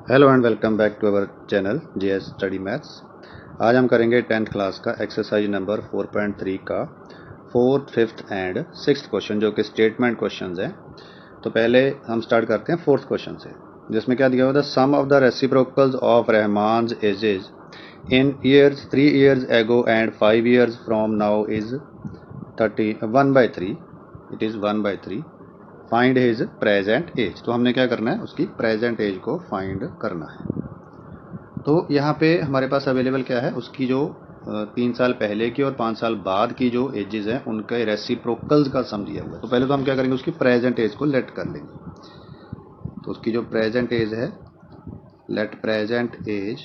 Hello and welcome back to our channel GS study maths. आज हम करेंगे 10th class का एक्सरसाइज नंबर 4.3 का 4th, 5th and 6th question, जो कि स्टेटमेंट क्वेश्चंस हैं। तो पहले हम स्टार्ट करते हैं 4th क्वेश्चन से, जिसमें क्या दिया हुआ था। Sum of the reciprocals of Rahman's ages in years 3 years ago and 5 years from now is 1/3। It is 1/3। Find his present age. तो हमने क्या करना है, उसकी प्रेजेंट एज को फाइंड करना है। तो यहाँ पे हमारे पास अवेलेबल क्या है, उसकी जो 3 साल पहले की और 5 साल बाद की जो एजेस हैं उनके रेसिप्रोकल्स का सम दिया हुआ है। तो पहले तो हम क्या करेंगे, उसकी प्रेजेंट एज को लेट कर लेंगे। तो उसकी जो प्रेजेंट एज है, let present age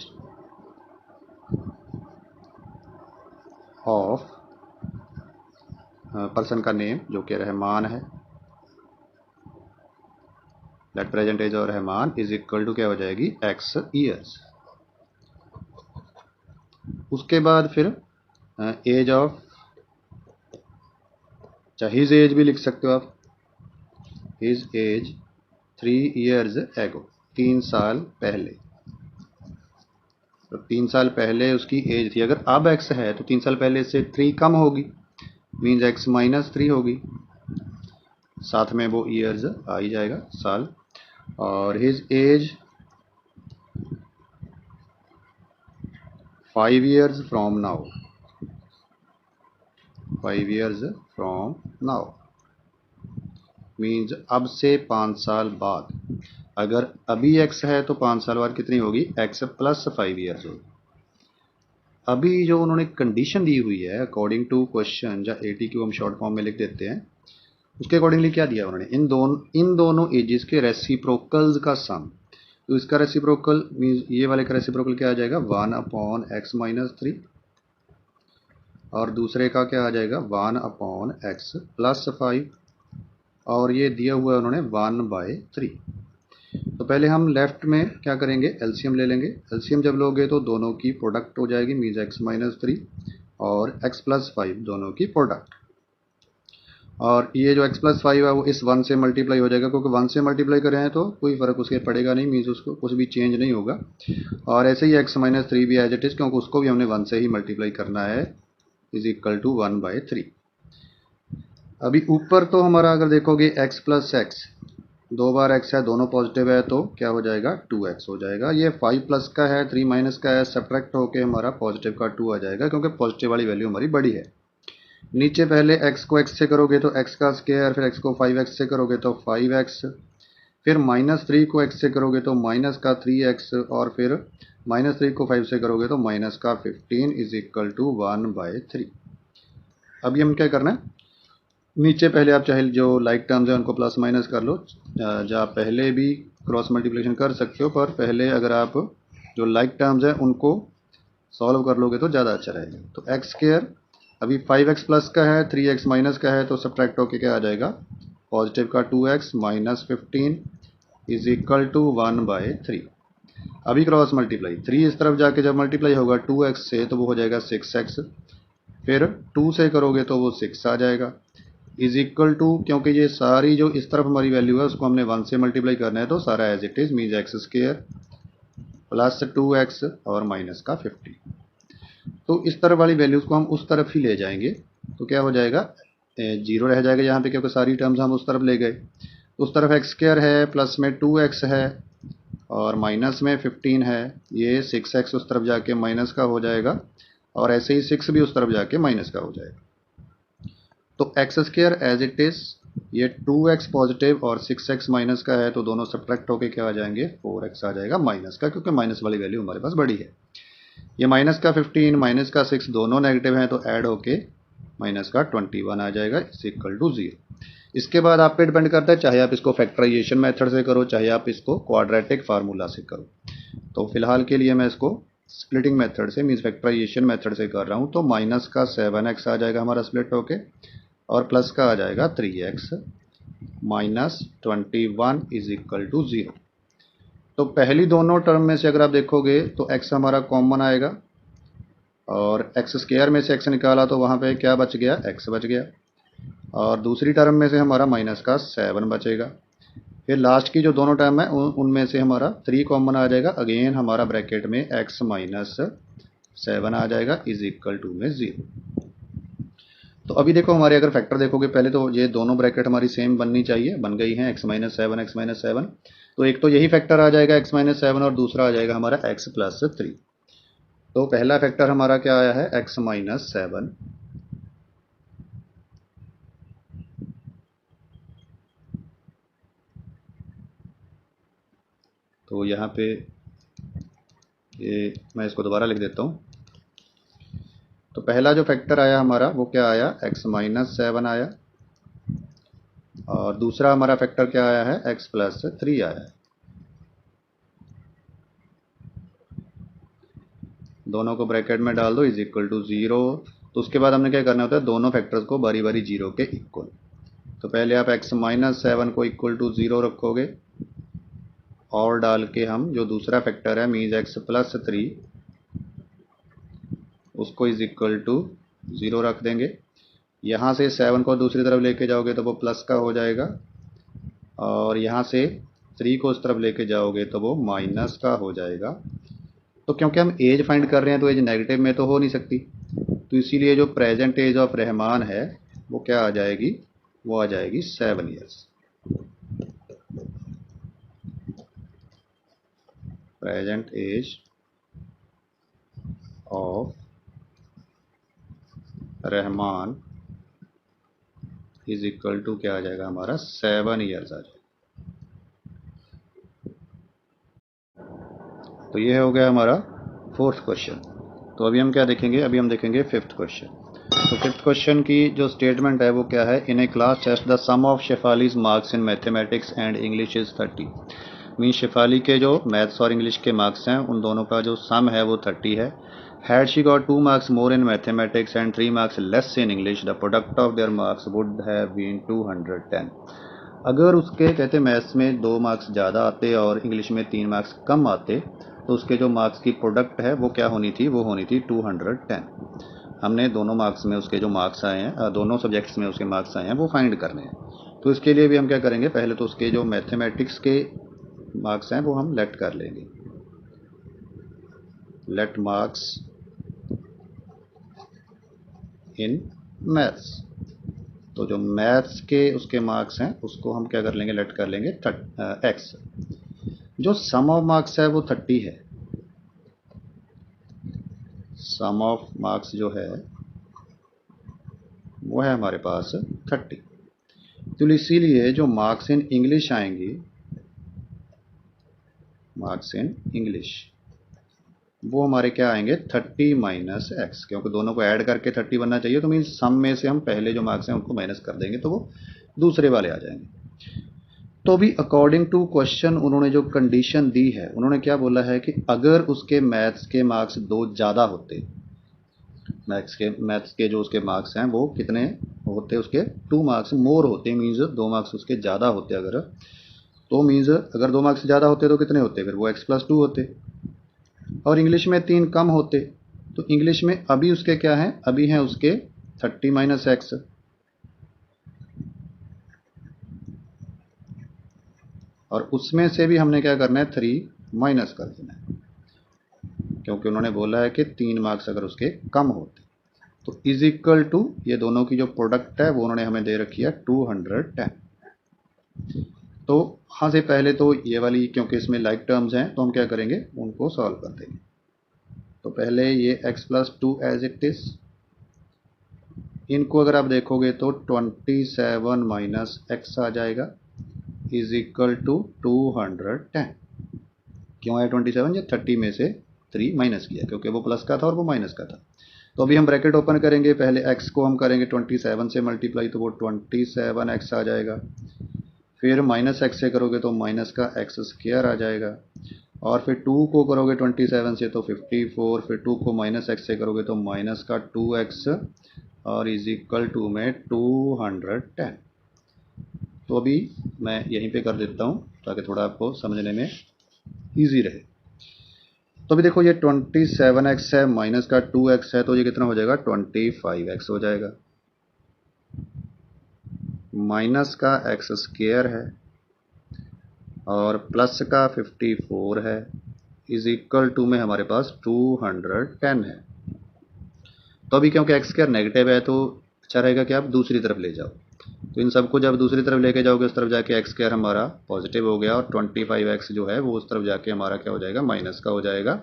of person का नेम जो कि रहमान है, let present age of Rahman is equal to क्या हो जाएगी, x ईयर्स। उसके बाद फिर एज ऑफ, चाहे हिज एज भी लिख सकते हो आप, हिज एज 3 years एगो, 3 साल पहले। तो 3 साल पहले उसकी एज थी। अगर अब x है तो 3 साल पहले से 3 कम होगी, मीन्स x -3 होगी। साथ में वो ईयर्स आ ही जाएगा, साल। और his age 5 years from now, 5 years from now means अब से 5 साल बाद। अगर अभी x है तो 5 साल बाद कितनी होगी, x + 5 years होगी। अभी जो उन्होंने कंडीशन दी हुई है अकॉर्डिंग टू क्वेश्चन, या 80 को हम शॉर्ट फॉर्म में लिख देते हैं, उसके अकॉर्डिंगली क्या दिया उन्होंने, इन दोनों एजेस के रेसिप्रोकल्स का सम। तो इसका रेसिप्रोकल मीन्स ये वाले का रेसिप्रोकल क्या आ जाएगा, 1/x - 3, और दूसरे का क्या आ जाएगा, 1/x + 5, और ये दिया हुआ है उन्होंने 1/3। तो पहले हम लेफ्ट में क्या करेंगे, एलसीएम ले लेंगे। एलसीएम जब लोगे तो दोनों की प्रोडक्ट हो जाएगी, मीन्स x - 3 और x + 5 दोनों की प्रोडक्ट। और ये जो x + 5 है वो इस 1 से मल्टीप्लाई हो जाएगा, क्योंकि 1 से मल्टीप्लाई कर रहे हैं तो कोई फ़र्क उसके पड़ेगा नहीं, मीन्स उसको कुछ भी चेंज नहीं होगा। और ऐसे ही x - 3 भी एज इट इज़, क्योंकि उसको भी हमने 1 से ही मल्टीप्लाई करना है, इज इक्वल टू 1/3। अभी ऊपर तो हमारा अगर देखोगे x + x, 2 बार x है, दोनों पॉजिटिव है, तो क्या हो जाएगा, 2x हो जाएगा। ये 5 प्लस का है, 3 माइनस का है, सब्ट्रैक्ट होके हमारा पॉजिटिव का 2 आ जाएगा, क्योंकि पॉजिटिव वाली वैल्यू हमारी बड़ी है। नीचे पहले x को x से करोगे तो x का स्क्वायर, फिर x को 5x से करोगे तो 5x, फिर -3 को x से करोगे तो माइनस का 3x, और फिर -3 को 5 से करोगे तो माइनस का 15 इज इक्वल टू 1/3। अभी हम क्या करना है, नीचे पहले आप चाहे जो लाइक टर्म्स है उनको प्लस माइनस कर लो, या पहले भी क्रॉस मल्टीप्लिकेशन कर सकते हो, पर पहले अगर आप जो लाइक टर्म्स है उनको सॉल्व कर लोगे तो ज़्यादा अच्छा रहेगा। तो एक्स स्क्वायर अभी 5x प्लस का है, 3x माइनस का है, तो सब्ट्रैक्ट होके क्या आ जाएगा, पॉजिटिव का 2x -15 इज इक्वल टू 1/3। अभी क्रॉस मल्टीप्लाई, 3 इस तरफ जाके जब मल्टीप्लाई होगा 2x से तो वो हो जाएगा 6x, फिर 2 से करोगे तो वो 6 आ जाएगा, इज इक्वल टू, क्योंकि ये सारी जो इस तरफ हमारी वैल्यू है उसको हमने 1 से मल्टीप्लाई करना है, तो सारा as it is means x square + 2x और माइनस का 50। तो इस तरफ वाली वैल्यूज़ को हम उस तरफ ही ले जाएंगे, तो क्या हो जाएगा, 0 रह जाएगा यहाँ पे, क्योंकि सारी टर्म्स हम उस तरफ ले गए। उस तरफ x स्क्वायर है, प्लस में 2x है, और माइनस में 15 है। ये 6x उस तरफ जाके माइनस का हो जाएगा, और ऐसे ही 6 भी उस तरफ जाके माइनस का हो जाएगा। तो x square as it is, ये 2x पॉजिटिव और 6x माइनस का है, तो दोनों सब्ट्रैक्ट होके क्या आ जाएंगे, 4x आ जाएगा माइनस का, क्योंकि माइनस वाली वैल्यू हमारे पास बड़ी है। ये माइनस का 15 माइनस का 6 दोनों नेगेटिव हैं, तो ऐड होके माइनस का 21 आ जाएगा, इज इक्वल टू 0। इसके बाद आप पे डिपेंड करता है, चाहे आप इसको फैक्टराइजेशन मेथड से करो, चाहे आप इसको क्वाड्रेटिक फार्मूला से करो। तो फिलहाल के लिए मैं इसको स्प्लिटिंग मेथड से, मीन्स फैक्टराइजेशन मेथड से कर रहा हूँ। तो माइनस का 7x आ जाएगा हमारा स्प्लिट होके, और प्लस का आ जाएगा 3x -21 इज इक्वल टू 0। तो पहली दोनों टर्म में से अगर आप देखोगे तो x हमारा कॉमन आएगा, और एक्स स्क्वायर में से x निकाला तो वहाँ पे क्या बच गया, x बच गया, और दूसरी टर्म में से हमारा माइनस का 7 बचेगा। फिर लास्ट की जो दोनों टर्म है उनमें से हमारा 3 कॉमन आ जाएगा, अगेन हमारा ब्रैकेट में x माइनस 7 आ जाएगा इज इक्वल टू में 0। तो अभी देखो हमारे अगर फैक्टर देखोगे, पहले तो ये दोनों ब्रैकेट हमारी सेम बननी चाहिए, बन गई हैं, x माइनस 7 x माइनस 7। तो एक तो यही फैक्टर आ जाएगा x माइनस 7 और दूसरा आ जाएगा हमारा x प्लस 3। तो पहला फैक्टर हमारा क्या आया है x माइनस 7, तो यहाँ पे ये मैं इसको दोबारा लिख देता हूँ। तो पहला जो फैक्टर आया हमारा वो क्या आया, x माइनस 7 आया, और दूसरा हमारा फैक्टर क्या आया है, x प्लस 3 आया है। दोनों को ब्रैकेट में डाल दो इज इक्वल टू 0। तो उसके बाद हमने क्या करना होता है, दोनों फैक्टर्स को बारी बारी 0 के इक्वल। तो पहले आप x माइनस 7 को इक्वल टू 0 रखोगे, और डाल के हम जो दूसरा फैक्टर है मीन्स x प्लस 3 उसको इज इक्वल टू 0 रख देंगे। यहाँ से 7 को दूसरी तरफ लेके जाओगे तो वो प्लस का हो जाएगा, और यहाँ से 3 को उस तरफ लेके जाओगे तो वो माइनस का हो जाएगा। तो क्योंकि हम एज फाइंड कर रहे हैं तो एज नेगेटिव में तो हो नहीं सकती, तो इसीलिए जो प्रेजेंट एज ऑफ रहमान है वो क्या आ जाएगी, वो आ जाएगी 7 years. Present age of Rahman is equal to क्या आ जाएगा हमारा, 7 ईयर्स आ जाएगा। तो ये हो गया हमारा फोर्थ क्वेश्चन। तो अभी हम क्या देखेंगे, अभी हम देखेंगे फिफ्थ क्वेश्चन। तो फिफ्थ क्वेश्चन की जो स्टेटमेंट है वो क्या है, in a class test the sum of Shefali's marks in mathematics and English is 30। Mean Shefali के जो मैथ्स और इंग्लिश के मार्क्स हैं उन दोनों का जो सम है वो 30 है। Had she got 2 marks more in mathematics and 3 marks less in English, the product of their marks would have been 210। अगर उसके कहते मैथ्स में 2 मार्क्स ज़्यादा आते और इंग्लिश में 3 मार्क्स कम आते तो उसके जो मार्क्स की प्रोडक्ट है वो क्या होनी थी, वो होनी थी 210। हमने दोनों मार्क्स में उसके जो मार्क्स आए हैं, दोनों सब्जेक्ट्स में उसके मार्क्स आए हैं वो फाइंड करने हैं। तो इसके लिए भी हम क्या करेंगे, पहले तो उसके जो मैथमेटिक्स के मार्क्स हैं वो हम लेट कर लेंगे, लेट मार्क्स इन मैथ्स। तो जो मैथ्स के उसके मार्क्स हैं उसको हम क्या कर लेंगे, लेट कर लेंगे x। जो सम ऑफ मार्क्स है वो 30 है, सम ऑफ मार्क्स जो है वो है हमारे पास 30। तो इसीलिए जो मार्क्स इन इंग्लिश आएंगी, मार्क्स इन इंग्लिश वो हमारे क्या आएंगे, 30 माइनस एक्स, क्योंकि दोनों को ऐड करके 30 बनना चाहिए। तो मीन सम में से हम पहले जो मार्क्स हैं उनको माइनस कर देंगे तो वो दूसरे वाले आ जाएंगे। तो भी अकॉर्डिंग टू क्वेश्चन उन्होंने जो कंडीशन दी है, उन्होंने क्या बोला है कि अगर उसके मैथ्स के मार्क्स 2 ज़्यादा होते, मैथ्स के जो उसके मार्क्स हैं वो कितने होते, उसके 2 मार्क्स मोर होते, मीन्स 2 मार्क्स उसके ज़्यादा होते अगर, तो मीन्स अगर 2 मार्क्स ज़्यादा होते तो कितने होते, फिर वो x प्लस 2 होते। और इंग्लिश में 3 कम होते, तो इंग्लिश में अभी उसके क्या हैं, अभी हैं उसके 30 माइनस एक्स, और उसमें से भी हमने क्या करना है, 3 माइनस कर देना है, क्योंकि उन्होंने बोला है कि 3 मार्क्स अगर उसके कम होते। तो इज इक्वल टू ये दोनों की जो प्रोडक्ट है वो उन्होंने हमें दे रखी है 210। तो हाँ से पहले तो ये वाली, क्योंकि इसमें लाइक टर्म्स हैं तो हम क्या करेंगे, उनको सॉल्व कर देंगे। तो पहले ये x plus 2 as it is, इनको अगर आप देखोगे तो 27 माइनस एक्स आ जाएगा इज इक्वल टू 210। क्यों है 27, ये 30 में से 3 माइनस किया क्योंकि वो प्लस का था और वो माइनस का था। तो अभी हम ब्रैकेट ओपन करेंगे, पहले x को हम करेंगे 27 से मल्टीप्लाई तो वो 27x आ जाएगा, फिर माइनस एक्स से करोगे तो माइनस का एक्स स्क्वायर आ जाएगा, और फिर 2 को करोगे 27 से तो 54, फिर 2 को माइनस एक्स से करोगे तो माइनस का 2x, और इज इक्वल टू में 210। तो अभी मैं यहीं पे कर देता हूँ ताकि थोड़ा आपको समझने में ईजी रहे। तो अभी देखो ये 27x है, माइनस का 2x है, तो ये कितना हो जाएगा, 25x हो जाएगा, माइनस का एक्स स्क्वायर है और प्लस का 54 है इज इक्वल टू में हमारे पास 210 है। तो अभी क्योंकि एक्स स्क्वायर नेगेटिव है तो अच्छा रहेगा कि आप दूसरी तरफ ले जाओ। तो इन सबको जब दूसरी तरफ लेके जाओगे उस तरफ जाके एक्स स्क्वायर हमारा पॉजिटिव हो गया और 25x जो है वो उस तरफ जाके हमारा क्या हो जाएगा, माइनस का हो जाएगा।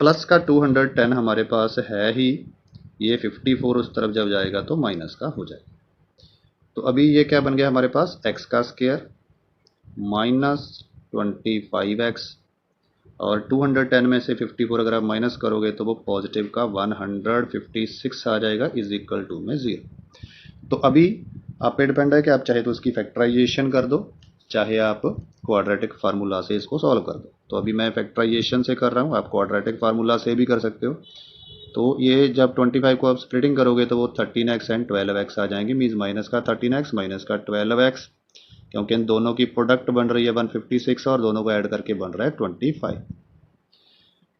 प्लस का 210 हमारे पास है ही, ये 54 उस तरफ जब जाएगा तो माइनस का हो जाएगा। तो अभी ये क्या बन गया हमारे पास, एक्स का स्क्वायर माइनस 25x और 210 में से 54 अगर आप माइनस करोगे तो वो पॉजिटिव का 156 आ जाएगा इज इक्वल टू में 0। तो अभी आप पे डिपेंड है कि आप चाहे तो उसकी फैक्टराइजेशन कर दो, चाहे आप क्वाड्रेटिक फार्मूला से इसको सॉल्व कर दो। तो अभी मैं फैक्टराइजेशन से कर रहा हूँ, आप क्वाड्रेटिक फार्मूला से भी कर सकते हो। तो ये जब 25 को आप स्प्लिटिंग करोगे तो वो 13x एंड 12x आ जाएंगे, मीन्स माइनस का 13x माइनस का 12x, क्योंकि इन दोनों की प्रोडक्ट बन रही है 156 और दोनों को ऐड करके बन रहा है 25।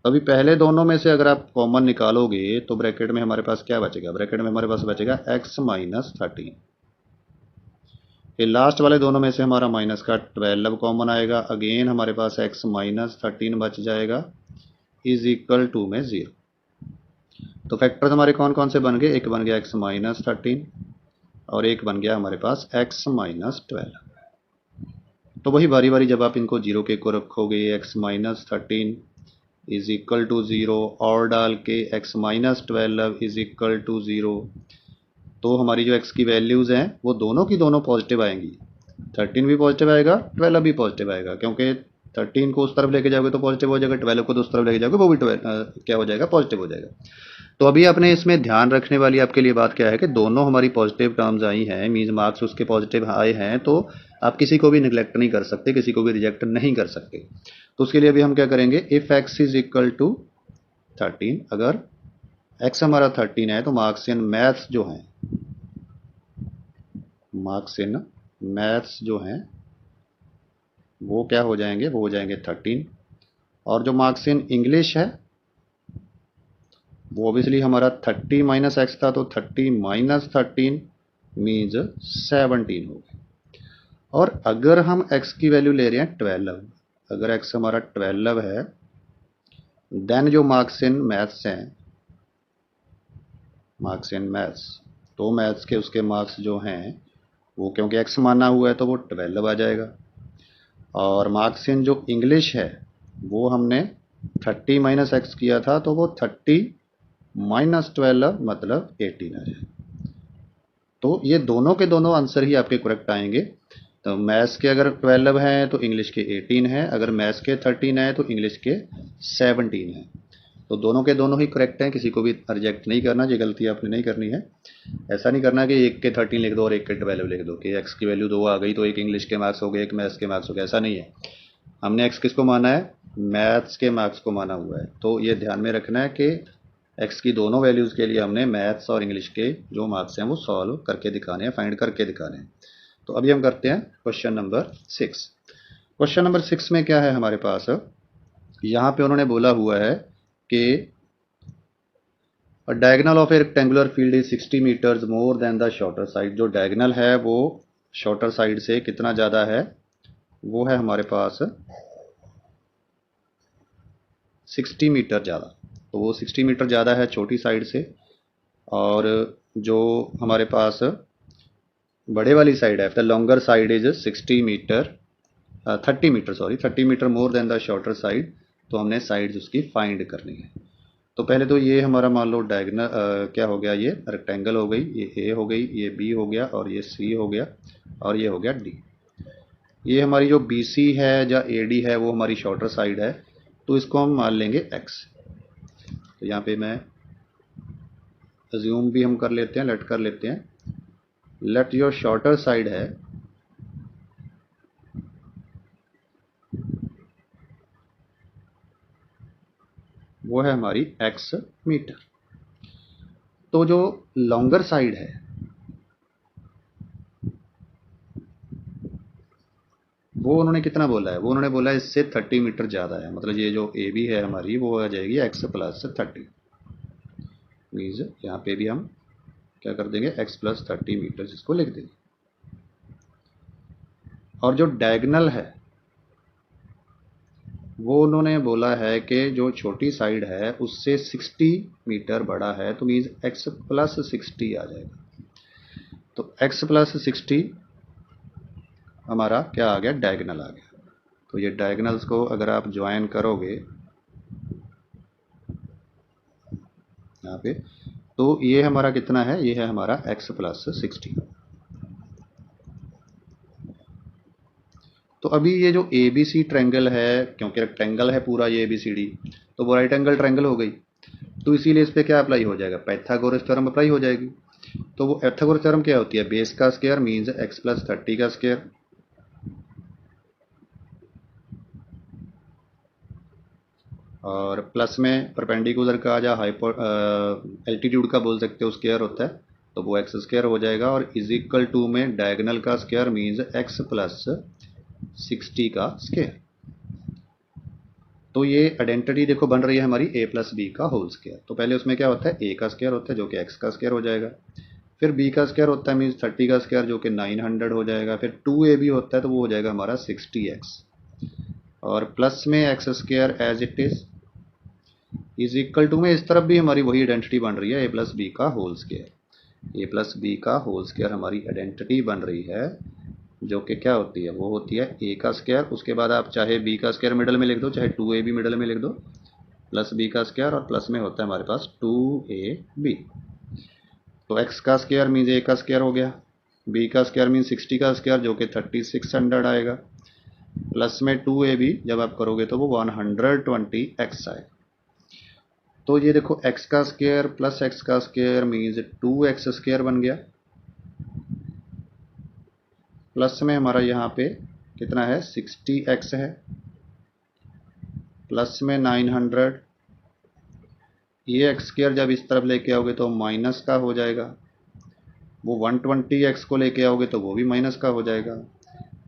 अभी पहले दोनों में से अगर आप कॉमन निकालोगे तो ब्रैकेट में हमारे पास क्या बचेगा, ब्रैकेट में हमारे पास बचेगा x माइनस 13। ये लास्ट वाले दोनों में से हमारा माइनस का 12 कॉमन आएगा, अगेन हमारे पास x माइनस 13 बच जाएगा इज इक्वल टू में 0। तो फैक्टर्स हमारे कौन कौन से बन गए, एक बन गया x माइनस 13 और एक बन गया हमारे पास x माइनस 12। तो वही बारी बारी जब आप इनको जीरो के को रखोगे, x minus 13 is equal to 0 और डाल के x minus 12 is equal to 0, तो हमारी जो x की वैल्यूज़ हैं वो दोनों की दोनों पॉजिटिव आएंगी। 13 भी पॉजिटिव आएगा, 12 भी पॉजिटिव आएगा, क्योंकि 13 को उस तरफ लेके जाओगे तो पॉजिटिव हो जाएगा, 12 को तो उस तरफ लेके जाओगे वो भी क्या हो जाएगा, पॉजिटिव हो जाएगा। तो अभी आपने इसमें ध्यान रखने वाली आपके लिए बात क्या है कि दोनों हमारी पॉजिटिव टर्म्स आई हैं, मीन्स मार्क्स उसके पॉजिटिव आए हैं, तो आप किसी को भी निगलेक्ट नहीं कर सकते, किसी को भी रिजेक्ट नहीं कर सकते। तो उसके लिए अभी हम क्या करेंगे, if x is equal to 13, अगर x हमारा 13 है तो मार्क्स इन मैथ्स जो हैं, मार्क्स इन मैथ्स जो हैं वो क्या हो जाएंगे, वो हो जाएंगे 13। और जो मार्क्स इन इंग्लिश है वो ऑब्वियसली हमारा 30 माइनस एक्स था, तो 30 माइनस 13 मीन्स 17 हो गए। और अगर हम x की वैल्यू ले रहे हैं 12, अगर x हमारा 12 है, देन जो मार्क्स इन मैथ्स हैं, मार्क्स इन मैथ्स, तो मैथ्स के उसके मार्क्स जो हैं वो क्योंकि x माना हुआ है तो वो 12 आ जाएगा। और मार्क्स इन जो इंग्लिश है वो हमने 30 माइनस एक्स किया था, तो वो 30 माइनस 12 मतलब 18 आ जाएगा। तो ये दोनों के दोनों आंसर ही आपके करेक्ट आएंगे। तो मैथ्स के अगर 12 हैं तो इंग्लिश के 18 हैं, अगर मैथ्स के 13 है तो इंग्लिश के 17 हैं। तो दोनों के दोनों ही करेक्ट हैं, किसी को भी रिजेक्ट नहीं करना, ये गलती आपने नहीं करनी है। ऐसा नहीं करना कि एक के 13 लिख दो और एक के 12 लिख दो कि एक्स की वैल्यू 2 आ गई तो एक इंग्लिश के मार्क्स हो गए, एक मैथ्स के मार्क्स हो गए, ऐसा नहीं है। हमने एक्स किसको माना है, मैथ्स के मार्क्स को माना हुआ है। तो ये ध्यान में रखना है कि एक्स की दोनों वैल्यूज़ के लिए हमने मैथ्स और इंग्लिश के जो मार्क्स हैं वो सॉल्व करके दिखाने हैं, फाइंड करके दिखाने हैं। तो अभी हम करते हैं क्वेश्चन नंबर 6। क्वेश्चन नंबर 6 में क्या है हमारे पास, यहाँ पे उन्होंने बोला हुआ है कि diagonal of a rectangular field is 60 meters more than the shorter side. जो डायगोनल है वो शॉर्टर साइड से कितना ज़्यादा है, वो है हमारे पास 60 मीटर ज़्यादा। तो वो 60 मीटर ज़्यादा है छोटी साइड से, और जो हमारे पास बड़े वाली साइड है, the longer side is 60 meter 30 meter, sorry 30 meter more than the shorter side. तो हमने साइड्स उसकी फाइंड करनी है। तो पहले तो ये हमारा मान लो डायगोनल क्या हो गया, ये रेक्टेंगल हो गई, ये ए हो गई, ये बी हो गया और ये सी हो गया और ये हो गया डी। ये हमारी जो बी सी है या ए डी है वो हमारी शॉर्टर साइड है, तो इसको हम मान लेंगे एक्स। तो यहाँ पे मैं अज्यूम भी हम कर लेते हैं, लेट कर लेते हैं, लेट योर शॉर्टर साइड है वो है हमारी x मीटर। तो जो लॉन्गर साइड है वो उन्होंने कितना बोला है, वो उन्होंने बोला है इससे 30 मीटर ज़्यादा है, मतलब ये जो ए बी है हमारी वो आ जाएगी x प्लस 30। मीन्स यहाँ पे भी हम क्या कर देंगे, x प्लस 30 मीटर इसको लिख देंगे। और जो डायगोनल है वो उन्होंने बोला है कि जो छोटी साइड है उससे 60 मीटर बड़ा है, तो मीन्स x प्लस 60 आ जाएगा। तो x प्लस 60 हमारा क्या आ गया, डायगोनल आ गया। तो ये डायगोनल्स को अगर आप ज्वाइन करोगे यहाँ पे, तो ये हमारा कितना है, ये है हमारा x प्लस 60। तो अभी ये जो ए बी सी ट्रैंगल है, क्योंकि रेक्टेंगल है पूरा ये ABCD, तो वो राइट एंगल ट्रैंगल हो गई। तो इसीलिए इस पे क्या अप्लाई हो जाएगा, पाइथागोरस थ्योरम अप्लाई हो जाएगी। तो वो पाइथागोरस थ्योरम क्या होती है, बेस का स्क्वायर मीन्स x प्लस 30 का स्क्वायर, और प्लस में परपेंडिकुलर का या एल्टीट्यूड का बोल सकते हो स्क्वायर होता है, तो वो एक्स स्क्वायर हो जाएगा। और इज इक्वल टू में डायगोनल का स्क्वायर मीन्स x प्लस 60 का स्क्वायर। तो ये आइडेंटिटी देखो बन रही है हमारी a प्लस बी का होल स्क्वायर। तो पहले उसमें क्या होता है, a का स्क्वायर होता है जो कि x का स्क्वायर हो जाएगा, फिर b का स्क्वायर होता है मीन्स 30 का स्क्वायर जो कि 900 हो जाएगा, फिर 2ab होता है तो वो हो जाएगा हमारा 60x, और प्लस में x square as it is equal to में इस तरफ भी हमारी वही आइडेंटिटी बन रही है a प्लस बी का whole square. a plus B का होल स्क्वायर हमारी आइडेंटिटी बन रही है जो कि क्या होती है, वो होती है a का स्क्वायर, उसके बाद आप चाहे b का स्क्वायर मिडल में लिख दो, चाहे 2ab मिडल में लिख दो, प्लस b का स्क्वायर, और प्लस में होता है हमारे पास 2ab। तो x का स्क्वायर मीन्स a का स्क्वायर हो गया, b का स्क्वायर मीन्स 60 का स्क्वायर जो कि 3600 आएगा, प्लस में 2ab जब आप करोगे तो वो 120x आएगा। तो ये देखो x का स्क्वायर प्लस x का स्क्वायर मीन्स 2x स्क्वायर बन गया, प्लस में हमारा यहाँ पे कितना है 60x है, प्लस में 900, ये x स्क्वायर जब इस तरफ लेके आओगे तो माइनस का हो जाएगा, वो 120x को लेके आओगे तो वो भी माइनस का हो जाएगा,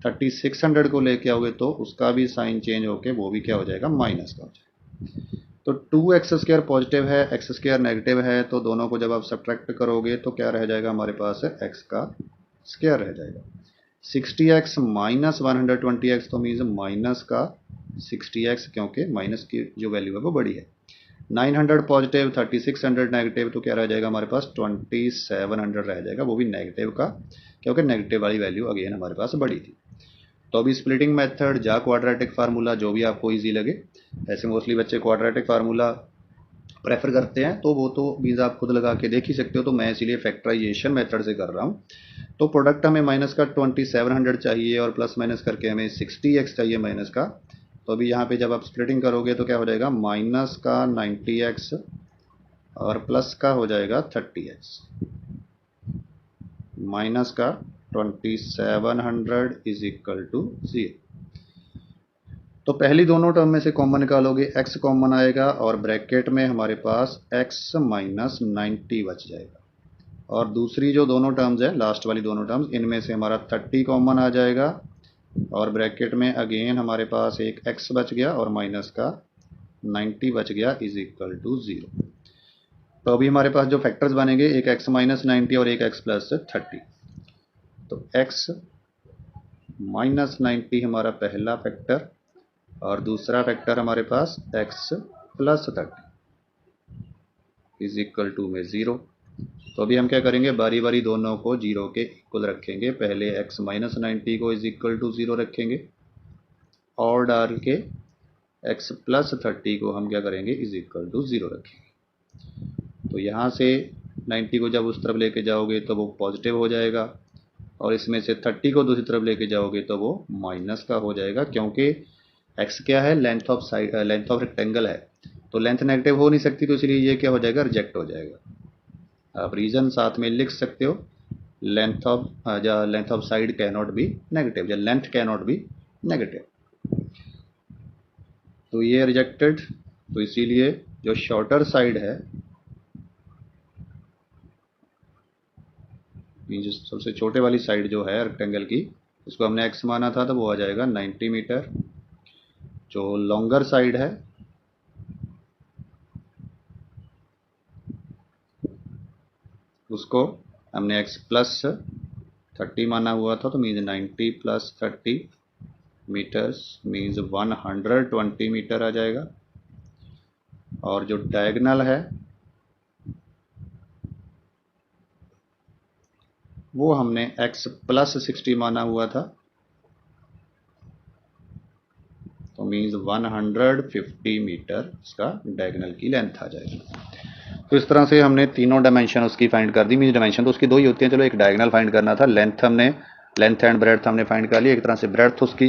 3600 को लेके आओगे तो उसका भी साइन चेंज होके वो भी क्या हो जाएगा, माइनस का हो जाएगा। तो 2x स्क्वायर पॉजिटिव है, x स्क्वायर नेगेटिव है, तो दोनों को जब आप सब्ट्रैक्ट करोगे तो क्या रह जाएगा हमारे पास है x का स्क्वायर रह जाएगा। 60x माइनस 120x तो मीन्स माइनस का 60x, क्योंकि माइनस की जो वैल्यू है वो बड़ी है। 900 पॉजिटिव 3600 नेगेटिव, तो क्या रह जाएगा हमारे पास 2700 रह जाएगा, वो भी नेगेटिव का, क्योंकि नेगेटिव वाली वैल्यू अगेन हमारे पास बड़ी थी। तो अभी स्प्लिटिंग मेथड या क्वाड्रेटिक फार्मूला जो भी आपको इजी लगे, ऐसे मोस्टली बच्चे क्वाड्रेटिक फार्मूला प्रेफर करते हैं, तो वो तो मीन्स आप खुद लगा के देख ही सकते हो, तो मैं इसीलिए फैक्टराइजेशन मेथड से कर रहा हूँ। तो प्रोडक्ट हमें माइनस का 2700 चाहिए और प्लस माइनस करके हमें 60x चाहिए माइनस का। तो अभी यहाँ पे जब आप स्प्लिटिंग करोगे तो क्या हो जाएगा, माइनस का 90x और प्लस का हो जाएगा 30x, माइनस का 2700 इज इक्वल टू 0। तो पहली दोनों टर्म में से कॉमन निकालोगे, x कॉमन आएगा और ब्रैकेट में हमारे पास x माइनस 90 बच जाएगा, और दूसरी जो दोनों टर्म्स है लास्ट वाली दोनों टर्म्स, इनमें से हमारा 30 कॉमन आ जाएगा और ब्रैकेट में अगेन हमारे पास एक x बच गया और माइनस का 90 बच गया इज इक्वल टू 0। तो अभी हमारे पास जो फैक्टर्स बनेंगे, एक x माइनस 90 और एक x प्लस 30। तो x माइनस 90 हमारा पहला फैक्टर और दूसरा फैक्टर हमारे पास x plus 30 is equal to में 0। तो अभी हम क्या करेंगे, बारी बारी दोनों को 0 के इक्वल रखेंगे। पहले x माइनस 90 को इज इक्वल टू 0 रखेंगे और डाल के x प्लस 30 को हम क्या करेंगे, इज इक्वल टू 0 रखेंगे। तो यहाँ से 90 को जब उस तरफ लेके जाओगे तो वो पॉजिटिव हो जाएगा, और इसमें से 30 को दूसरी तरफ लेके जाओगे तो वो माइनस का हो जाएगा, क्योंकि x क्या है, length of side, length of rectangle है, तो लेंथ नेगेटिव हो नहीं सकती, तो इसलिए ये क्या हो जाएगा, रिजेक्ट हो जाएगा। आप रीजन साथ में लिख सकते हो, length of side can not be negative, या length can not be negative, तो ये रिजेक्टेड। तो इसीलिए जो शॉर्टर साइड है, जो सबसे छोटे वाली साइड जो है रेक्टेंगल की, उसको हमने x माना था, तो वो आ जाएगा 90 मीटर। जो लॉन्गर साइड है उसको हमने x प्लस 30 माना हुआ था, तो means 90 plus 30 metres means 120 metre आ जाएगा। और जो डायगनल है वो हमने x प्लस 60 माना हुआ था, तो मीन्स 150 मीटर इसका डायगनल की लेंथ आ जाएगी। तो इस तरह से हमने तीनों डायमेंशन उसकी फाइंड कर दी। मीन्स डायमेंशन तो उसकी दो ही होती हैं, चलो एक डायगनल फाइंड करना था, लेंथ एंड ब्रेड्थ हमने फाइंड कर ली। एक तरह से ब्रेड्थ उसकी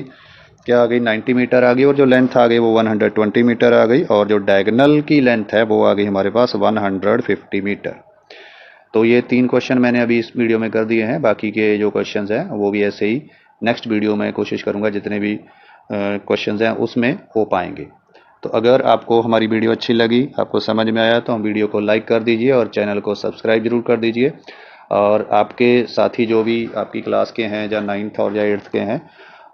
क्या आ गई 90 मीटर आ गई, और जो लेंथ आ गई वो 120 मीटर आ गई, और जो डायगनल की लेंथ है वो आ गई हमारे पास 150 मीटर। तो ये 3 क्वेश्चन मैंने अभी इस वीडियो में कर दिए हैं, बाकी के जो क्वेश्चंस हैं वो भी ऐसे ही नेक्स्ट वीडियो में कोशिश करूंगा जितने भी क्वेश्चंस हैं उसमें हो पाएंगे। तो अगर आपको हमारी वीडियो अच्छी लगी, आपको समझ में आया, तो हम वीडियो को लाइक कर दीजिए और चैनल को सब्सक्राइब जरूर कर दीजिए। और आपके साथी जो भी आपकी क्लास के हैं, या 9th और या 8th के हैं,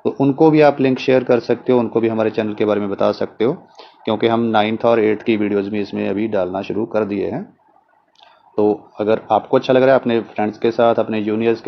तो उनको भी आप लिंक शेयर कर सकते हो, उनको भी हमारे चैनल के बारे में बता सकते हो, क्योंकि हम 9th और 8th की वीडियोज़ भी इसमें अभी डालना शुरू कर दिए हैं। तो अगर आपको अच्छा लग रहा है अपने फ्रेंड्स के साथ, अपने जूनियर्स